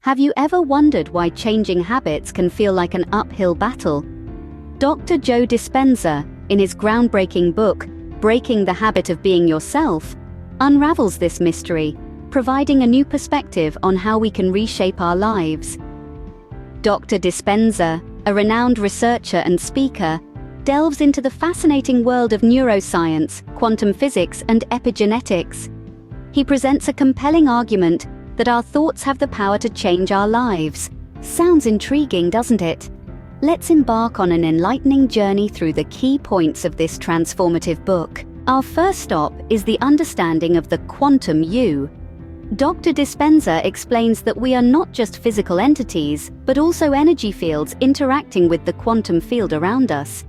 Have you ever wondered why changing habits can feel like an uphill battle? Dr. Joe Dispenza, in his groundbreaking book, Breaking the Habit of Being Yourself, unravels this mystery, providing a new perspective on how we can reshape our lives. Dr. Dispenza, a renowned researcher and speaker, delves into the fascinating world of neuroscience, quantum physics, and epigenetics. He presents a compelling argument that our thoughts have the power to change our lives. Sounds intriguing, doesn't it? Let's embark on an enlightening journey through the key points of this transformative book. Our first stop is the understanding of the quantum you. Dr. Dispenza explains that we are not just physical entities, but also energy fields interacting with the quantum field around us.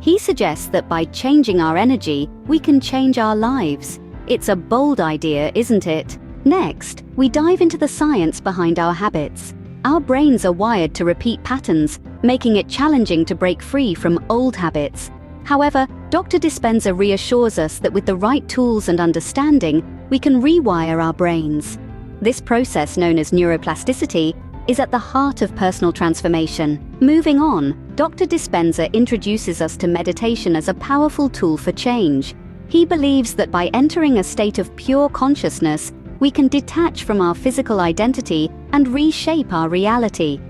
He suggests that by changing our energy, we can change our lives. It's a bold idea, isn't it? Next, we dive into the science behind our habits. Our brains are wired to repeat patterns, making it challenging to break free from old habits. However, Dr. Dispenza reassures us that with the right tools and understanding, we can rewire our brains. This process, known as neuroplasticity, is at the heart of personal transformation. Moving on, Dr. Dispenza introduces us to meditation as a powerful tool for change. He believes that by entering a state of pure consciousness, we can detach from our physical identity and reshape our reality.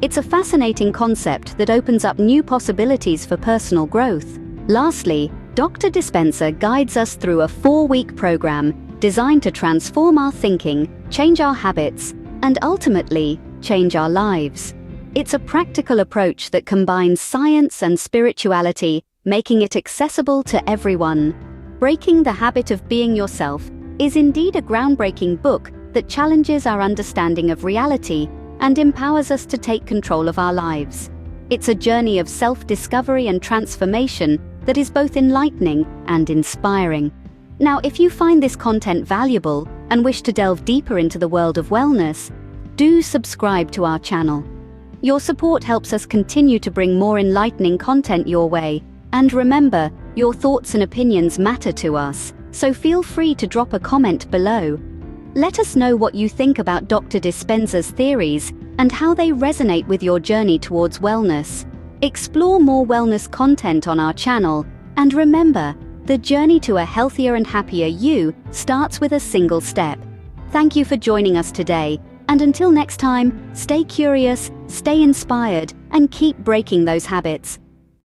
It's a fascinating concept that opens up new possibilities for personal growth. Lastly, Dr. Dispenza guides us through a 4-week program designed to transform our thinking, change our habits, and ultimately, change our lives. It's a practical approach that combines science and spirituality, making it accessible to everyone. Breaking the Habit of Being Yourself is indeed a groundbreaking book that challenges our understanding of reality and empowers us to take control of our lives. It's a journey of self-discovery and transformation that is both enlightening and inspiring. Now, if you find this content valuable and wish to delve deeper into the world of wellness, do subscribe to our channel. Your support helps us continue to bring more enlightening content your way. And remember, your thoughts and opinions matter to us, so feel free to drop a comment below. Let us know what you think about Dr. Dispenza's theories and how they resonate with your journey towards wellness. Explore more wellness content on our channel, and remember, the journey to a healthier and happier you starts with a single step. Thank you for joining us today, and until next time, stay curious, stay inspired, and keep breaking those habits.